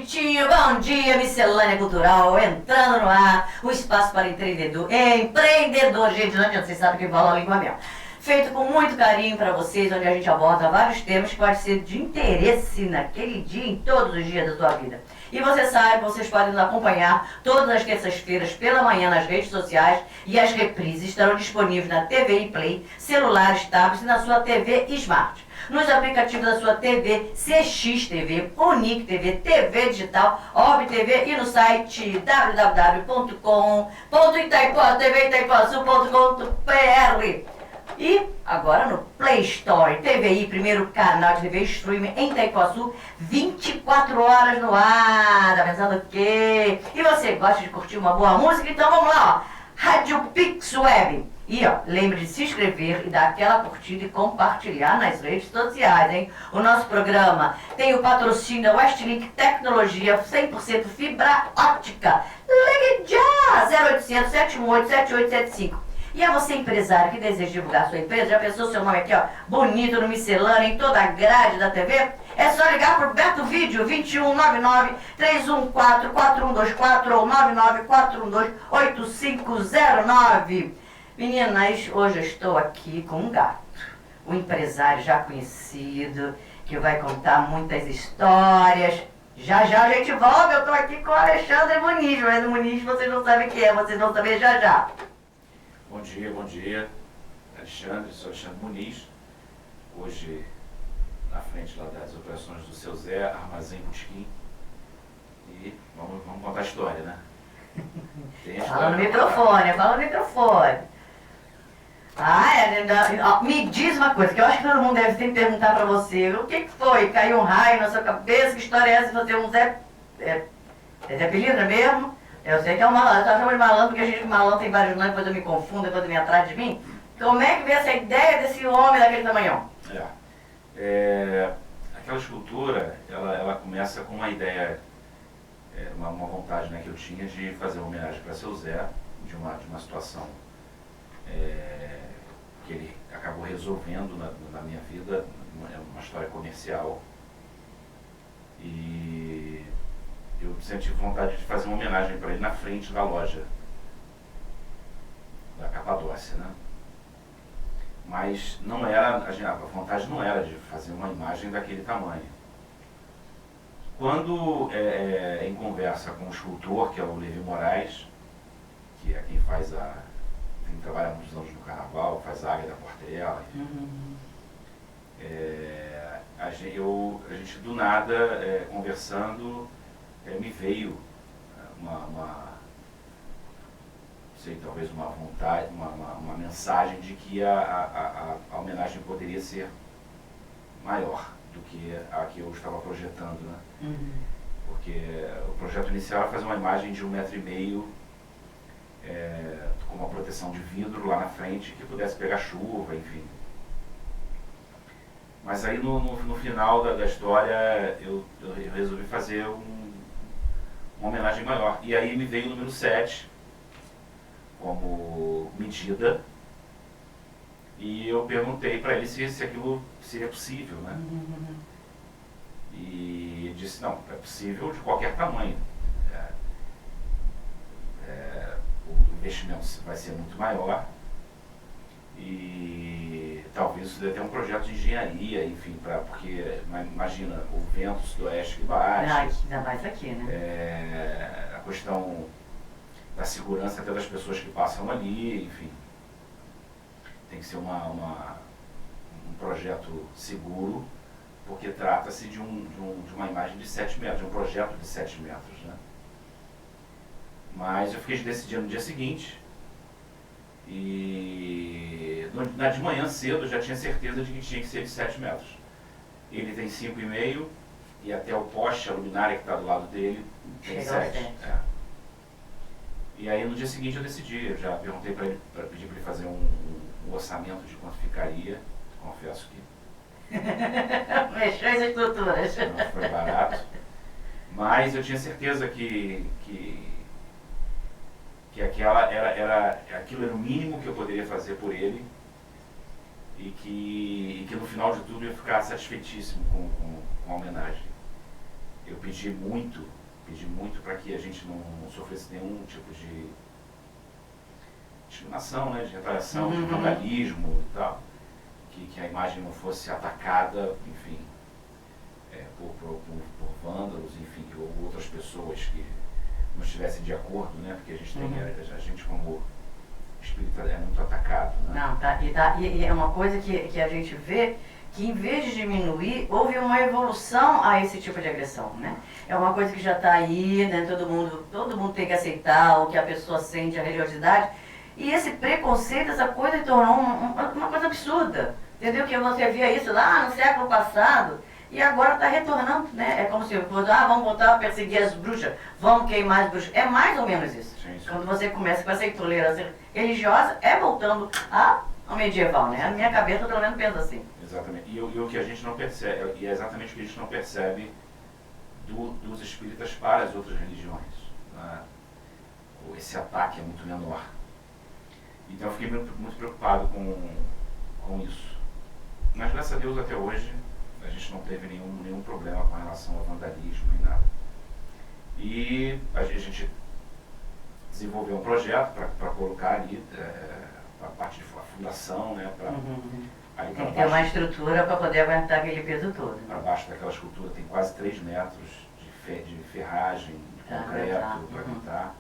Bonitinho, bom dia, miscelânea cultural, entrando no ar, o espaço para empreendedor, gente, não adianta, vocês sabem que fala a língua mesmo. Feito com muito carinho para vocês, onde a gente aborda vários temas que podem ser de interesse naquele dia, em todos os dias da sua vida. E você sabe, vocês podem nos acompanhar todas as terças-feiras pela manhã nas redes sociais e as reprises estarão disponíveis na TVI Play, celulares, tablets e na sua TV Smart. Nos aplicativos da sua TV, CX TV, Unique TV, TV Digital, Orb TV e no site www.itaipuaçu.com.br. E agora no Play Store, TVI, primeiro canal de TV streaming em Itaipuaçu, 24 horas no ar. Tá pensando o quê? E você gosta de curtir uma boa música? Então vamos lá, ó. Rádio Pix Web. E ó, lembre de se inscrever e dar aquela curtida e compartilhar nas redes sociais, hein? O nosso programa tem o patrocínio da Westlink Tecnologia 100% fibra óptica. Ligue já! 0800 718 7875. E a você, empresário, que deseja divulgar sua empresa, já pensou seu nome aqui, ó, bonito no miscelâneo, em toda a grade da TV? É só ligar pro Beto Vídeo, 2199-314-4124 ou 99412-8509. Meninas, hoje eu estou aqui com um gato, um empresário já conhecido, que vai contar muitas histórias. Já a gente volta, eu estou aqui com o Alexandre Muniz, mas o Muniz vocês não sabem quem é, vocês vão saber já. Bom dia, Alexandre, sou Alexandre Muniz, hoje na frente lá das operações do Seu Zé, Armazém Botequim, e vamos contar a história, né? Fala no microfone. Me diz uma coisa, que eu acho que todo mundo deve sempre perguntar pra você, o que foi? Caiu um raio na sua cabeça? Que história é essa? Você é um Zé... É Zé Pilintra mesmo? Eu sei que é um malandro, eu só chamo de malandro porque a gente malandro tem vários nomes, depois eu me confundo, depois eu me atrás de mim. Como é que veio essa ideia desse homem daquele tamanhão? Aquela escultura, ela começa com uma ideia, uma vontade, né, que eu tinha de fazer uma homenagem para Seu Zé, de uma situação que ele acabou resolvendo na minha vida, uma história comercial. E eu sempre tive vontade de fazer uma homenagem para ele na frente da loja da Capadócia, né? Mas não era, a vontade não era de fazer uma imagem daquele tamanho. Quando, em conversa com o escultor, que é o Levi Moraes, que é quem trabalha há muitos anos no carnaval, faz a Águia da Portela, a gente do nada, conversando, me veio talvez uma vontade, uma mensagem de que a homenagem poderia ser maior do que a que eu estava projetando, né? Porque o projeto inicial era fazer uma imagem de 1,5 m, com uma proteção de vidro lá na frente, que pudesse pegar chuva, enfim. Mas aí no final da história eu resolvi fazer uma homenagem maior. E aí me veio o número 7 como medida, e eu perguntei para ele se aquilo seria possível, né? E ele disse, não, é possível de qualquer tamanho. O investimento vai ser muito maior e talvez isso deve ter um projeto de engenharia, enfim, porque imagina o vento sudoeste que bate, Ainda mais aqui, né? A questão da segurança até das pessoas que passam ali, enfim. Tem que ser um projeto seguro, porque trata-se de uma imagem de 7 metros, de um projeto de 7 metros, né? Mas eu fiquei decidindo no dia seguinte, e de manhã cedo eu já tinha certeza de que tinha que ser de 7 metros. Ele tem 5,5 e até o poste, a luminária que está do lado dele, tem 7. E aí no dia seguinte eu decidi, eu já perguntei para ele, pedir para ele fazer um orçamento de quanto ficaria, confesso que mexeu as estruturas. Não foi barato, mas eu tinha certeza que aquilo era o mínimo que eu poderia fazer por ele, e que no final de tudo eu ia ficar satisfeitíssimo com a homenagem. eu pedi muito para que a gente não sofresse nenhum tipo de discriminação, né, de retaliação, de vandalismo e tal, que a imagem não fosse atacada, enfim, por vândalos, enfim, ou outras pessoas que não estivessem de acordo, né, porque a gente tem, a gente como espírita é muito atacado, né? Não, e é uma coisa que a gente vê que em vez de diminuir, houve uma evolução a esse tipo de agressão, né? É uma coisa que já está aí, né? Todo mundo tem que aceitar o que a pessoa sente, a religiosidade. E esse preconceito, essa coisa se tornou uma coisa absurda, entendeu? Que você via isso lá no século passado e agora está retornando, né? É como se fosse, vamos voltar a perseguir as bruxas, vamos queimar as bruxas. É mais ou menos isso. Sim, sim. Quando você começa com essa intolerância religiosa, é voltando ao medieval, né? A minha cabeça pelo menos pensa assim. Exatamente. E o que a gente não percebe, e é exatamente o que a gente não percebe dos espíritas para as outras religiões, né? Esse ataque é muito menor. Então eu fiquei muito preocupado com isso. Mas graças a Deus até hoje a gente não teve nenhum problema com relação ao vandalismo nem nada. E a gente desenvolveu um projeto para colocar ali a parte de fundação, né? Ali tem que ter uma estrutura para poder aguentar aquele peso todo. Para baixo daquela escultura tem quase 3 metros de ferragem, de concreto para aguentar.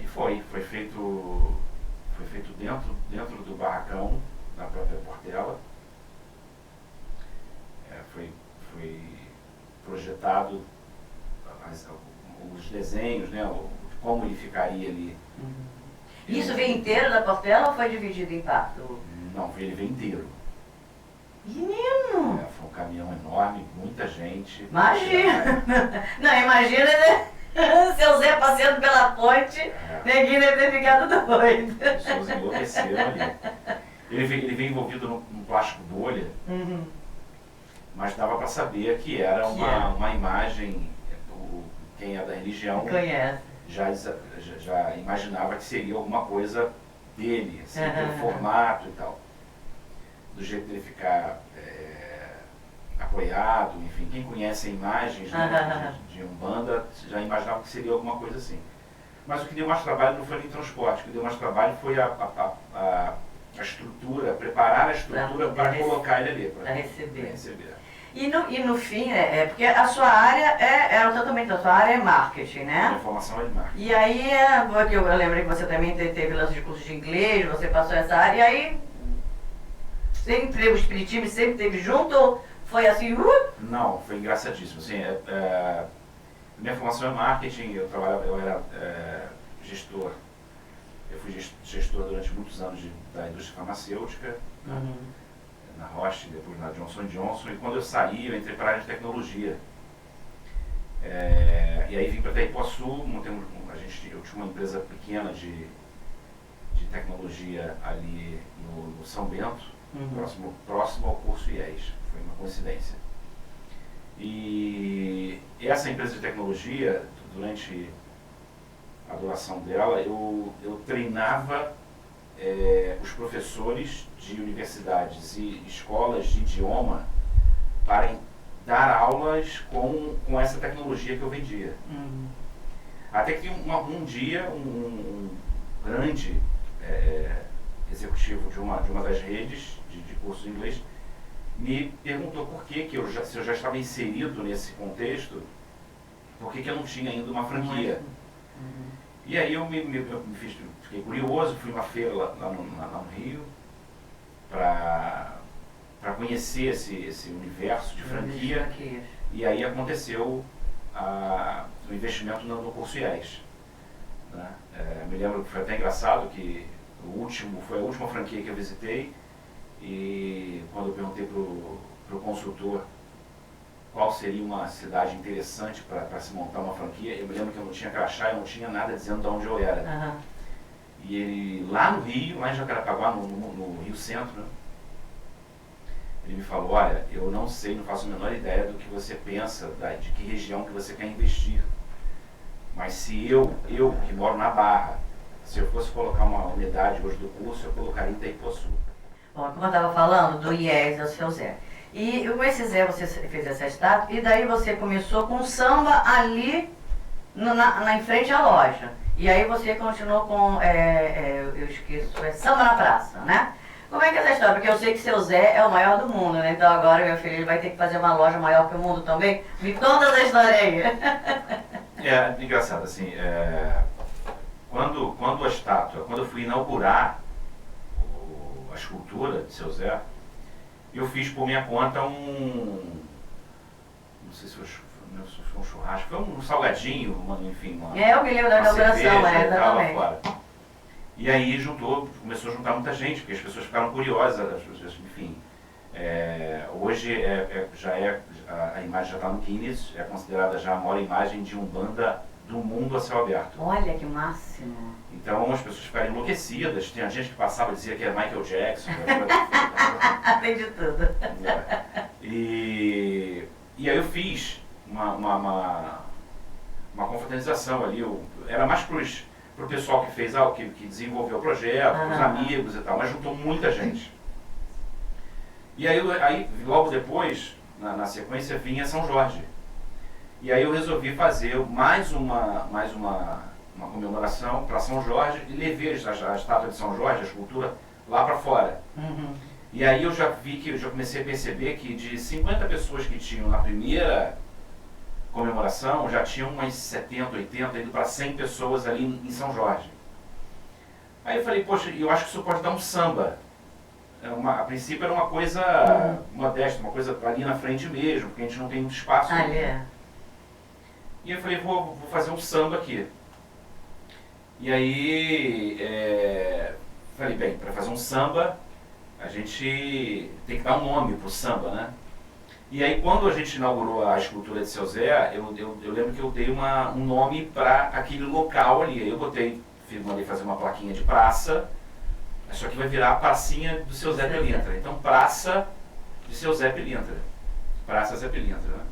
E foi feito dentro do barracão, na própria Portela. Foi projetado os desenhos, né, como ele ficaria ali. Isso veio inteiro da Portela ou foi dividido em parte? Não, ele veio inteiro. Menino! Foi um caminhão enorme, muita gente. Imagina! Não, imagina, né? Seu Zé passeando pela ponte, ninguém deve ter ficado doido. As pessoas enlouqueceram ali. Ele veio envolvido num plástico bolha, mas dava para saber que era uma imagem, quem é da religião já imaginava que seria alguma coisa dele, assim, pelo formato e tal. Do jeito dele ficar apoiado, enfim, quem conhece imagens de Umbanda já imaginava que seria alguma coisa assim. Mas o que deu mais trabalho não foi nem transporte, o que deu mais trabalho foi a estrutura, preparar a estrutura para colocar ele ali, para receber. E no fim, porque a sua área totalmente, a sua área é marketing, né? A informação é de marketing. E aí, porque eu lembrei que você também teve lance de curso de inglês, você passou essa área, e aí, sempre o espiritismo sempre esteve junto, ou foi assim, Não, foi engraçadíssimo. Assim, minha formação é marketing, eu era gestor. Eu fui gestor durante muitos anos da indústria farmacêutica, na Roche, depois na Johnson & Johnson, e quando eu saí, eu entrei para a área de tecnologia. E aí vim para Itaipuaçu, eu tinha uma empresa pequena de tecnologia ali no São Bento, próximo ao curso IES, foi uma coincidência. E essa empresa de tecnologia, durante a duração dela, eu treinava os professores de universidades e escolas de idioma para dar aulas com essa tecnologia que eu vendia. Até que um dia, um grande executivo de uma das redes de cursos de inglês me perguntou por que se eu já estava inserido nesse contexto, por que eu não tinha ainda uma franquia. E aí eu fiquei curioso, fui uma feira lá no Rio para conhecer esse universo de franquia. E aí aconteceu o investimento no curso IES. Né? Me lembro que foi até engraçado que foi a última franquia que eu visitei, e quando eu perguntei para o consultor qual seria uma cidade interessante para se montar uma franquia, eu me lembro que eu não tinha crachá, eu não tinha nada dizendo de onde eu era. E ele, lá no Rio, lá em Jacarepaguá, no Rio Centro, né, ele me falou, olha, eu não sei, não faço a menor ideia do que você pensa, de que região que você quer investir. Mas se eu que moro na Barra, se eu fosse colocar uma unidade hoje do curso, eu colocaria em Itaipuaçu. Bom, como eu estava falando do IES ao seu Zé. E com esse Zé você fez essa estátua, e daí você começou com samba ali em frente à loja. E aí você continuou com, eu esqueço, samba na praça, né? Como é que é essa história? Porque eu sei que seu Zé é o maior do mundo, né? Então agora, meu filho, ele vai ter que fazer uma loja maior que o mundo também. Me conta essa história aí. É engraçado, assim, quando a estátua, quando eu fui inaugurar a escultura de seu Zé, eu fiz por minha conta não sei se foi um churrasco, foi um salgadinho, enfim, eu me lembro da inauguração, exatamente. Fora. E aí começou a juntar muita gente, porque as pessoas ficaram curiosas, enfim. Hoje a imagem já está no Guinness, é considerada já a maior imagem de Umbanda do mundo a céu aberto. Olha que máximo! Então as pessoas ficaram enlouquecidas, tinha gente que passava e dizia que era Michael Jackson. Tem de tudo. E aí eu fiz uma confraternização ali, era mais pro pessoal que fez que desenvolveu o projeto, os amigos e tal, mas juntou muita gente. E aí logo depois, na sequência, vinha São Jorge. E aí eu resolvi fazer mais uma comemoração para São Jorge e levei a estátua de São Jorge, a escultura, lá para fora. Uhum. E aí eu já comecei a perceber que de 50 pessoas que tinham na primeira comemoração, já tinham umas 70, 80, indo para 100 pessoas ali em São Jorge. Aí eu falei, poxa, eu acho que isso pode dar um samba. A princípio era uma coisa modesta, uma coisa ali na frente mesmo, porque a gente não tem muito espaço. E eu falei, vou fazer um samba aqui. E aí, falei, bem, para fazer um samba, a gente tem que dar um nome pro samba, né? E aí, quando a gente inaugurou a escultura de seu Zé, eu lembro que eu dei um nome para aquele local ali. Aí eu mandei fazer uma plaquinha de praça, só que vai virar a pracinha do seu Zé Pilintra. Então, Praça de seu Zé Pilintra. Praça Zé Pilintra, né?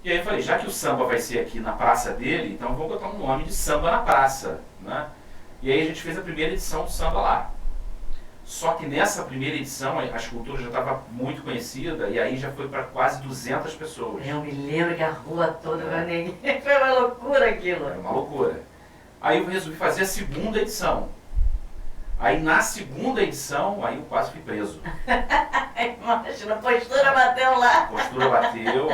E aí eu falei, já que o samba vai ser aqui na praça dele, então vou botar um nome de Samba na Praça, né? E aí a gente fez a primeira edição do samba lá. Só que nessa primeira edição, a escultura já estava muito conhecida, e aí já foi para quase 200 pessoas. Eu me lembro que a rua toda, foi uma loucura aquilo. Era uma loucura. Aí eu resolvi fazer a segunda edição. Aí na segunda edição, aí eu quase fui preso. Imagina, a postura bateu lá. A postura bateu,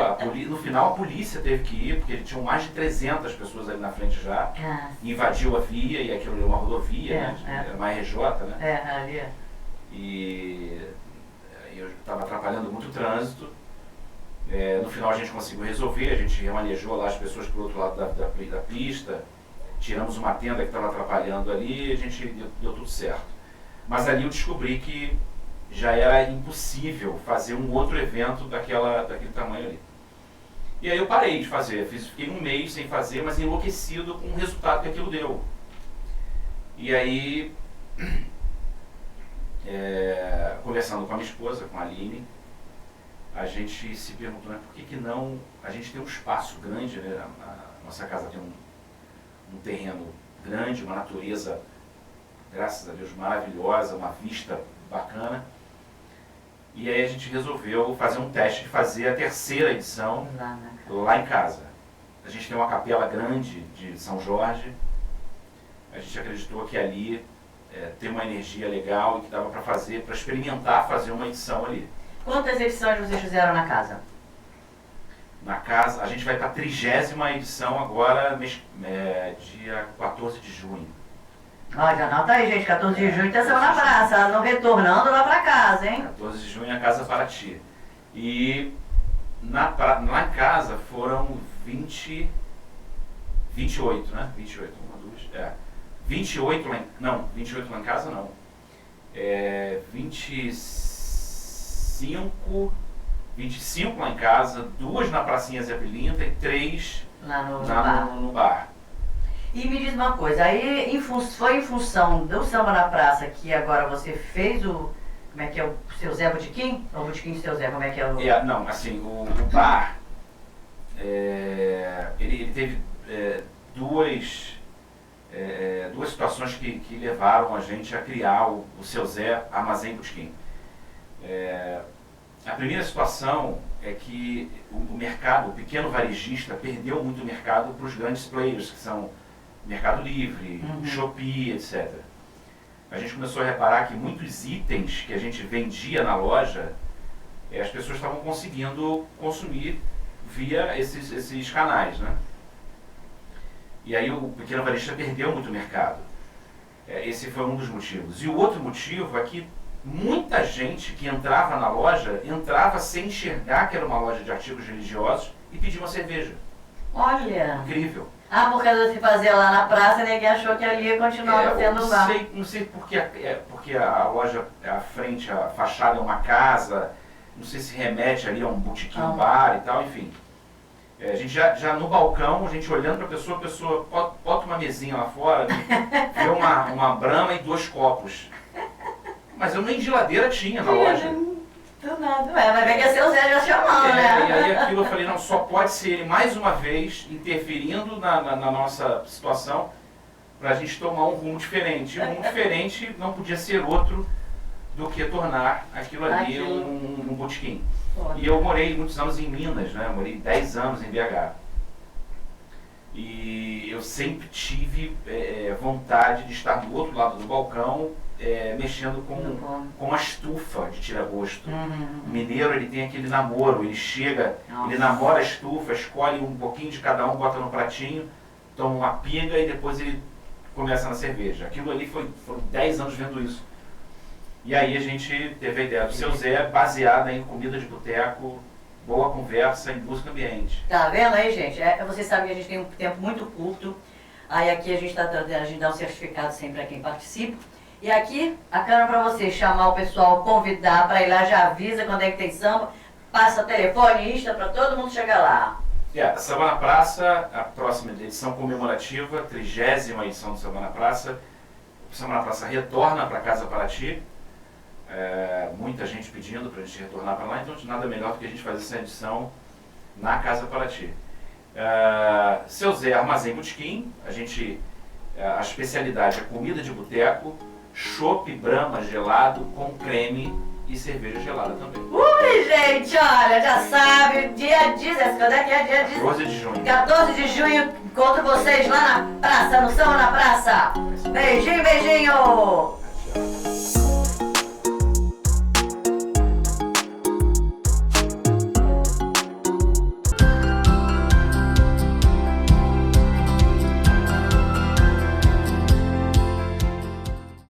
no final a polícia teve que ir, porque tinham mais de 300 pessoas ali na frente já. Invadiu a via, e aquilo era uma rodovia, né? Era uma RJ, né? Ali. E eu estava atrapalhando muito o trânsito. No final a gente conseguiu resolver, a gente remanejou lá as pessoas para o outro lado da pista, tiramos uma tenda que estava atrapalhando ali e a gente deu tudo certo. Mas ali eu descobri que já era impossível fazer um outro evento daquele tamanho ali. E aí eu parei de fazer, fiquei um mês sem fazer, mas enlouquecido com o resultado que aquilo deu. E aí, conversando com a minha esposa, com a Aline, a gente se perguntou, né, por que não, a gente tem um espaço grande, né, a nossa casa tem um terreno grande, uma natureza, graças a Deus, maravilhosa, uma vista bacana. E aí a gente resolveu fazer um teste de fazer a terceira edição lá em casa. A gente tem uma capela grande de São Jorge. A gente acreditou que ali tem uma energia legal e que dava para experimentar fazer uma edição ali. Quantas edições vocês fizeram na casa? Na casa, a gente vai para a 30ª edição agora, dia 14 de junho. Olha, anota aí, gente, 14 de junho, atenção na praça, não retornando lá para casa, hein? 14 de junho, a Casa Paraty. E lá em casa foram 28, né? 28, 28 lá em... Não, 28 lá em casa não. 25 lá em casa, 2 na pracinha Zé Pilintra e 3 lá no bar. E me diz uma coisa, aí foi em função do samba na praça que agora você fez como é que é o seu Zé Botequim? Ou o Botequim do seu Zé, como é que é o... Não, assim, o bar, ele teve duas situações que levaram a gente a criar o seu Zé Armazém Botequim. A primeira situação é que o mercado, o pequeno varejista, perdeu muito mercado para os grandes players, que são Mercado Livre, Shopee, etc. A gente começou a reparar que muitos itens que a gente vendia na loja, as pessoas estavam conseguindo consumir via esses canais, né? E aí o pequeno varejista perdeu muito mercado. Esse foi um dos motivos. E o outro motivo é que muita gente que entrava na loja, entrava sem enxergar que era uma loja de artigos religiosos e pedia uma cerveja. Olha! Incrível. Ah, por causa de se fazer lá na praça, ninguém achou que ali continuava sendo lá. Não sei porque a loja, a frente, a fachada é uma casa, não sei se remete ali a um botequim, um bar e tal, enfim. A gente já no balcão, a gente olhando para a pessoa bota uma mesinha lá fora, vê uma brama e 2 copos. Mas eu nem geladeira tinha na loja. Do nada. Vai ver que é seu Zé já chamando, né? E aí aquilo eu falei, não, só pode ser ele mais uma vez interferindo na nossa situação para a gente tomar um rumo diferente. E um rumo diferente não podia ser outro do que tornar aquilo ali um botequim. E eu morei muitos anos em Minas, né? Eu morei 10 anos em BH. E eu sempre tive vontade de estar do outro lado do balcão, mexendo com a estufa de tira-gosto. O mineiro, ele tem aquele namoro, ele chega, ele namora a estufa, escolhe um pouquinho de cada um, bota no pratinho, toma uma pinga e depois ele começa na cerveja. Aquilo ali foram 10 anos vendo isso. E aí a gente teve a ideia do Seu Zé, baseada em comida de boteco, boa conversa, indústria ambiente. Tá vendo aí, gente? Vocês sabem que a gente tem um tempo muito curto. Aí aqui a gente dá um certificado sempre a quem participa. E aqui, a câmera para você chamar o pessoal, convidar para ir lá, já avisa quando é que tem samba, passa telefone, Insta para todo mundo chegar lá. Samba na Praça, a próxima edição comemorativa, 30ª edição do Samba na Praça. O Samba na Praça retorna para Casa Paraty. Muita gente pedindo para a gente retornar para lá, então nada melhor do que a gente fazer essa edição na Casa Paraty. Seu Zé Armazém Botequim, a especialidade é comida de boteco, chopp Brahma gelado com creme e cerveja gelada também. Ui, gente, olha, já sabe, dia 10, quando é que é dia 10? 14 de junho. 14 de junho, encontro vocês lá na praça, no Samba na Praça. Beijinho, beijinho! Tchau.